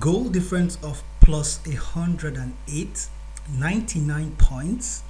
Goal difference of plus 108, 99 points,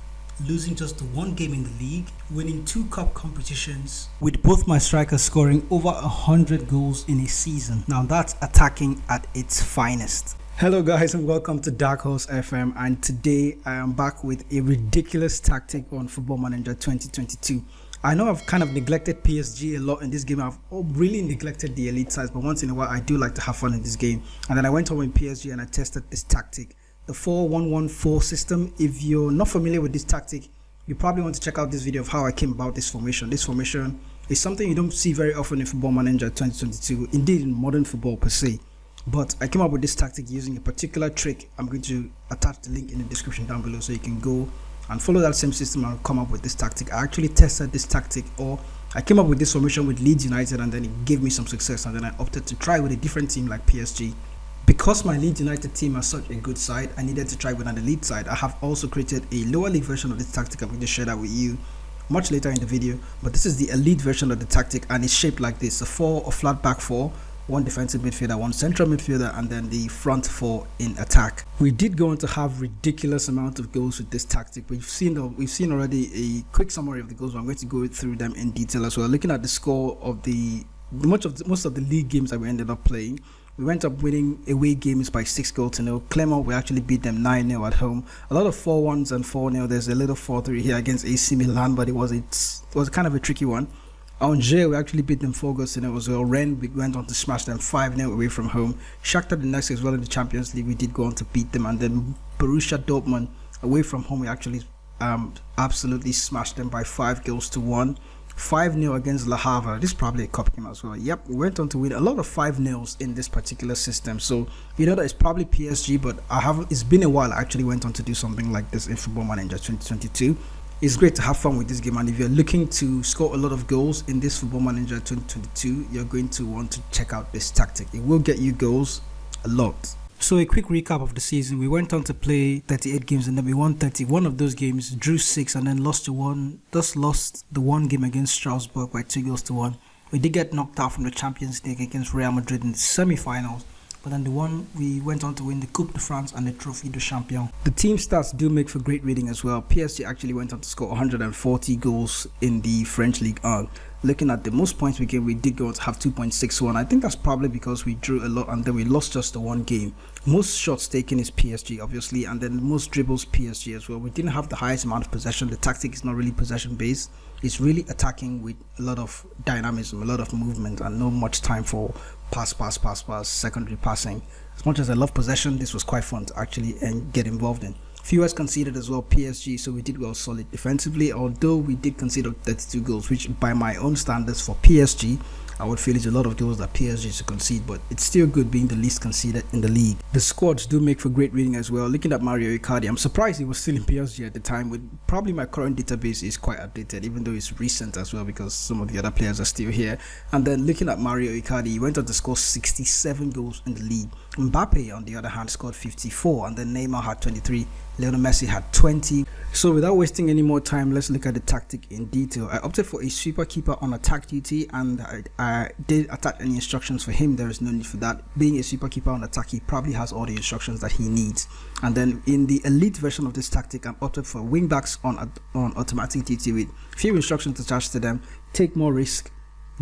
losing just one game in the league, winning 2 cup competitions, with both my strikers scoring over 100 goals in a season. Now that's attacking at its finest. Hello guys, and welcome to DarkHorse FM, and today I am back with a ridiculous tactic on Football Manager 2022. I know I've kind of neglected PSG a lot in this game. I've really neglected the elite sides, but once in a while I do like to have fun in this game. And then I went home in PSG and I tested this tactic, the 4-1-1-4 system. If you're not familiar with this tactic, you probably want to check out this video of how I came about this formation. This formation is something you don't see very often in Football Manager 2022, indeed in modern football per se. But I came up with this tactic using a particular trick. I'm going to attach the link in the description down below so you can go and follow that same system and come up with this tactic. I actually tested this tactic, or I came up with this formation with Leeds United, and then it gave me some success, and then I opted to try with a different team like PSG. Because my Leeds United team has such a good side, I needed to try with an elite side. I have also created a lower league version of this tactic. I'm going to share that with you much later in the video, but this is the elite version of the tactic, and it's shaped like this: a flat back four, one defensive midfielder, one central midfielder, and then the front four in attack. We did go on to have ridiculous amount of goals with this tactic. We've seen already a quick summary of the goals, but I'm going to go through them in detail as well. Looking at the score of most of the league games that we ended up playing, we went up winning away games by 6-0. Clermont, we actually beat them 9-0 at home. A lot of 4-1s and 4-0. There's a little 4-3 here against AC Milan, but it was kind of a tricky one. Angers, we actually beat them 4-0 as well. Rennes, we went on to smash them 5-0 away from home. Shakhtar Donetsk as well in the Champions League, we did go on to beat them. And then Borussia Dortmund, away from home, we actually absolutely smashed them by 5-1. 5-0 against Le Havre. This is probably a cup game as well. Yep, we went on to win a lot of 5-0s in this particular system. So you know that it's probably PSG, but it's been a while I actually went on to do something like this in Football Manager 2022. It's great to have fun with this game, and if you're looking to score a lot of goals in this Football Manager 2022, you're going to want to check out this tactic. It will get you goals a lot. So a quick recap of the season: we went on to play 38 games, and then we won 31 of those games, drew 6, and then lost the one game against Strasbourg by 2-1. We did get knocked out from the Champions League against Real Madrid in the semi-finals, but then we went on to win the Coupe de France and the Trophée de Champion. The team stats do make for great reading as well. PSG actually went on to score 140 goals in the French Ligue 1. Looking at the most points we gave, we did go on to have 2.61. I think that's probably because we drew a lot and then we lost just the one game. Most shots taken is PSG, obviously, and then most dribbles PSG as well. We didn't have the highest amount of possession. The tactic is not really possession based. It's really attacking with a lot of dynamism, a lot of movement, and not much time for pass, secondary passing. As much as I love possession, this was quite fun to actually get involved in. Fewest conceded as well, PSG, so we did well solid defensively, although we did concede 32 goals, which by my own standards for PSG, I would feel it's a lot of goals that PSG should concede, but it's still good being the least conceded in the league. The squads do make for great reading as well. Looking at Mario Icardi, I'm surprised he was still in PSG at the time. With probably my current database is quite outdated, even though it's recent as well, because some of the other players are still here. And then looking at Mario Icardi, he went on to score 67 goals in the league. Mbappe, on the other hand, scored 54, and then Neymar had 23. Lionel Messi had 20. So without wasting any more time, let's look at the tactic in detail. I opted for a sweeper keeper on attack duty, and I did attach any instructions for him. There is no need for that. Being a sweeper keeper on attack, he probably has all the instructions that he needs. And then in the elite version of this tactic, I'm opted for wing backs on automatic duty with few instructions attached to them: take more risk,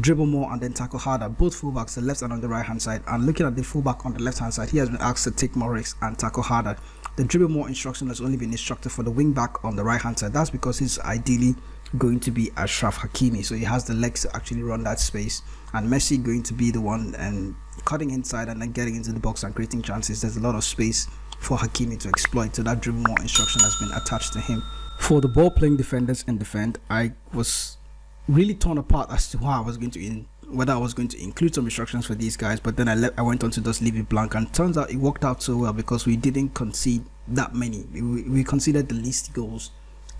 dribble more, and then tackle harder. Both fullbacks, the left and on the right hand side. And looking at the fullback on the left hand side, he has been asked to take more risks and tackle harder. The dribble more instruction has only been instructed for the wing back on the right hand side. That's because he's ideally going to be Achraf Hakimi, so he has the legs to actually run that space. And Messi going to be the one and cutting inside and then getting into the box and creating chances. There's a lot of space for Hakimi to exploit, so that dribble more instruction has been attached to him. For the ball playing defenders in defend, I was really torn apart as to how I was going to whether I was going to include some instructions for these guys, but then I went on to just leave it blank, and turns out it worked out so well because we didn't concede that many. We conceded the least goals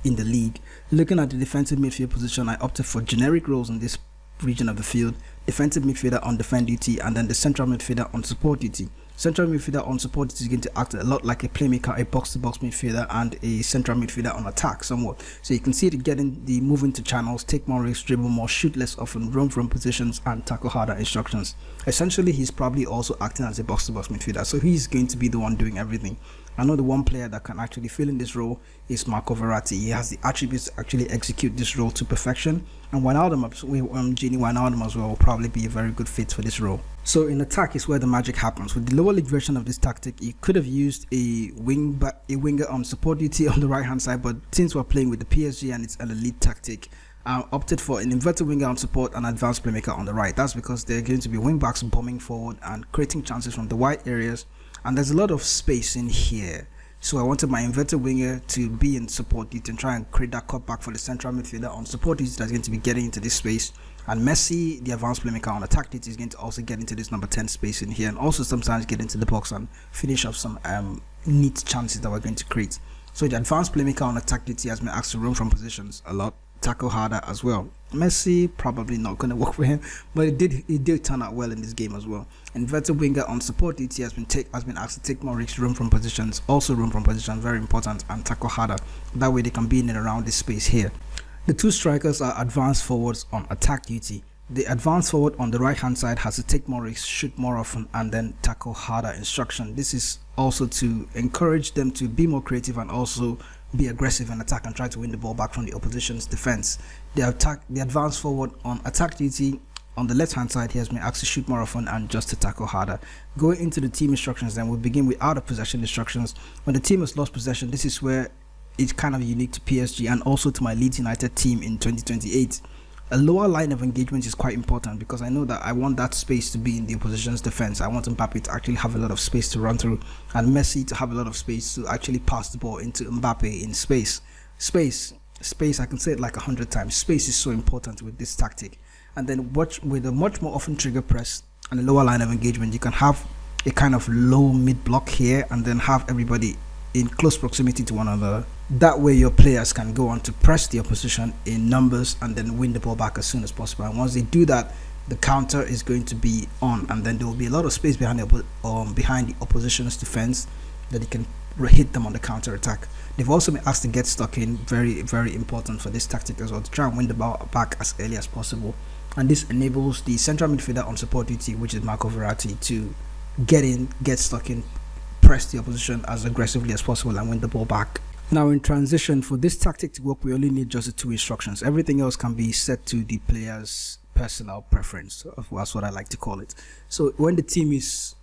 in the league. Looking at the defensive midfield position, I opted for generic roles in this region of the field: defensive midfielder on defend duty, and then the central midfielder on support duty. Central midfielder on support is going to act a lot like a playmaker, a box-to-box midfielder, and a central midfielder on attack somewhat. So you can see it getting the move into channels, take more risks, dribble more, shoot less often, roam from positions, and tackle harder instructions. Essentially, he's probably also acting as a box-to-box midfielder, so he's going to be the one doing everything. I know the one player that can actually fill in this role is Marco Verratti. He has the attributes to actually execute this role to perfection, and Gini Wijnaldum as well will probably be a very good fit for this role. So in attack is where the magic happens. With the lower league version of this tactic, you could have used a winger on support duty on the right hand side, but since we're playing with the PSG and it's an elite tactic, I opted for an inverted winger on support and advanced playmaker on the right. That's because they're going to be wing backs bombing forward and creating chances from the wide areas, and there's a lot of space in here. So I wanted my inverted winger to be in support duty and try and create that cutback for the central midfielder on support duty that's going to be getting into this space. And Messi, the advanced playmaker on attack duty, is going to also get into this number 10 space in here, and also sometimes get into the box and finish off some neat chances that we're going to create. So the advanced playmaker on attack duty has been asked to roam from positions a lot, tackle harder as well. Messi probably not going to work for him, but it did turn out well in this game as well. Inverted winger on support duty has been asked to take more risks, roam from positions, also roam from positions, very important, and tackle harder. That way they can be in and around this space here. The two strikers are advanced forwards on attack duty. The advanced forward on the right hand side has to take more risks, shoot more often, and then tackle harder instruction. This is also to encourage them to be more creative and also be aggressive in attack and try to win the ball back from the opposition's defense. The advanced forward on attack duty on the left hand side, he has been asked to shoot more often and just to tackle harder. Going into the team instructions, then we'll begin with out of possession instructions. When the team has lost possession, this is where it's kind of unique to PSG and also to my Leeds United team in 2028. A lower line of engagement is quite important because I know that I want that space to be in the opposition's defense. I want Mbappe to actually have a lot of space to run through and Messi to have a lot of space to actually pass the ball into Mbappe in space. Space, I can say it like 100 times. Space is so important with this tactic. And then with a much more often trigger press and a lower line of engagement, you can have a kind of low mid block here and then have everybody in close proximity to one another. That way your players can go on to press the opposition in numbers and then win the ball back as soon as possible. And once they do that, the counter is going to be on, and then there will be a lot of space behind the opposition's defense that they can hit them on the counter attack. They've also been asked to get stuck in, very, very important for this tactic as well, to try and win the ball back as early as possible. And this enables the central midfielder on support duty, which is Marco Verratti, to get in, get stuck in, press the opposition as aggressively as possible and win the ball back. Now in transition, for this tactic to work, we only need just the two instructions. Everything else can be set to the player's personal preference. That's what I like to call it. So when the team has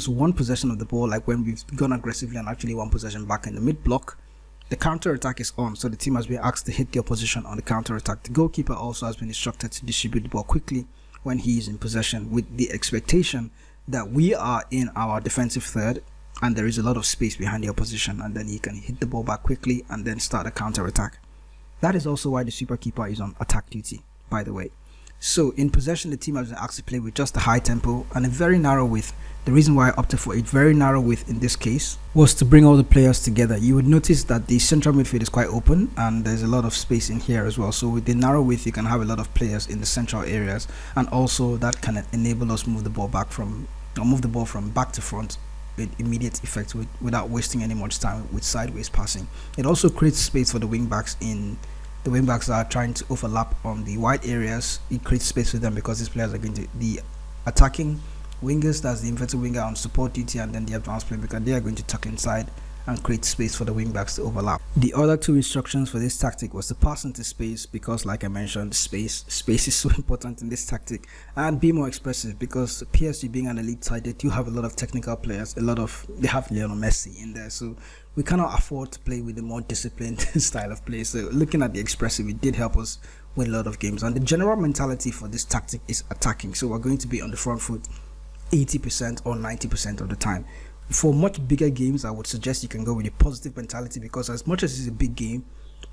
one possession of the ball, like when we've gone aggressively and actually one possession back in the mid block, the counter attack is on. So the team has been asked to hit the opposition on the counter attack. The goalkeeper also has been instructed to distribute the ball quickly when he is in possession, with the expectation that we are in our defensive third and there is a lot of space behind the opposition, and then he can hit the ball back quickly and then start a counter attack. That is also why the super keeper is on attack duty, by the way. So in possession, the team has been asked to play with just a high tempo and a very narrow width. The reason why I opted for a very narrow width in this case was to bring all the players together. You would notice that the central midfield is quite open and there's a lot of space in here as well. So with the narrow width, you can have a lot of players in the central areas, and also that can enable us move the ball from back to front with immediate effect without wasting any much time with sideways passing. It also creates space for the wing backs the wing backs that are trying to overlap on the wide areas. It creates space for them because these players are going to the attacking wingers, that's the inverted winger on support duty, and then the advanced playmaker, they are going to tuck inside and create space for the wing backs to overlap. The other two instructions for this tactic was to pass into space, because like I mentioned, space is so important in this tactic, and be more expressive, because PSG being an elite side, they do have a lot of technical players, they have Lionel Messi in there, so we cannot afford to play with a more disciplined style of play. So looking at the expressive, it did help us win a lot of games. And the general mentality for this tactic is attacking, so we're going to be on the front foot 80% or 90% of the time. For much bigger games, I would suggest you can go with a positive mentality, because as much as it's a big game,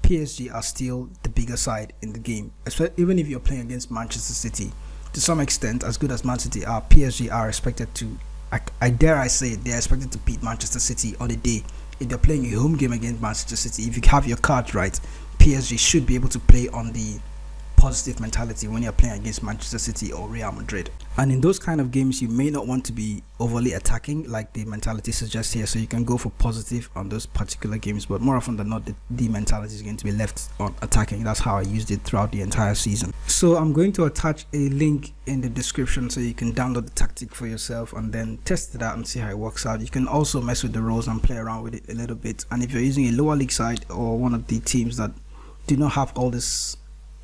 PSG are still the bigger side in the game. Even if you're playing against Manchester City, to some extent, as good as Man City are, PSG are expected to, I dare say it, they're expected to beat Manchester City on the day. If they're playing a home game against Manchester City, if you have your cards right, PSG should be able to play on the positive mentality when you're playing against Manchester City or Real Madrid. And in those kind of games, you may not want to be overly attacking like the mentality suggests here, so you can go for positive on those particular games, but more often than not, the mentality is going to be left on attacking. That's how I used it throughout the entire season. So I'm going to attach a link in the description so you can download the tactic for yourself and then test it out and see how it works out. You can also mess with the roles and play around with it a little bit. And if you're using a lower league side or one of the teams that do not have all this,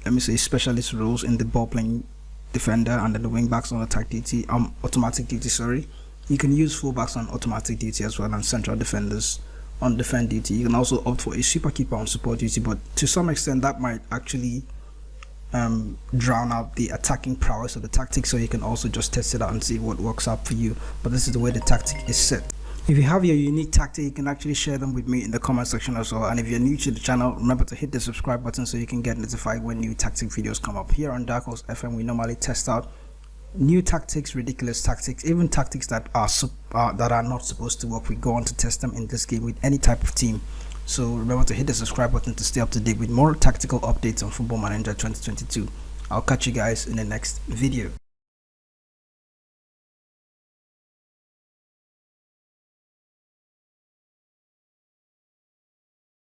let me say, specialist roles in the ball playing defender and then the wing backs on automatic duty, you can use fullbacks on automatic duty as well and central defenders on defend duty. You can also opt for a super keeper on support duty, but to some extent that might actually drown out the attacking prowess of the tactic, so you can also just test it out and see what works out for you. But this is the way the tactic is set. If you have your unique tactic, you can actually share them with me in the comment section as well. And if you're new to the channel, remember to hit the subscribe button so you can get notified when new tactic videos come up. Here on DarkHorse FM, we normally test out new tactics, ridiculous tactics, even tactics that are not supposed to work. We go on to test them in this game with any type of team. So remember to hit the subscribe button to stay up to date with more tactical updates on Football Manager 2022. I'll catch you guys in the next video.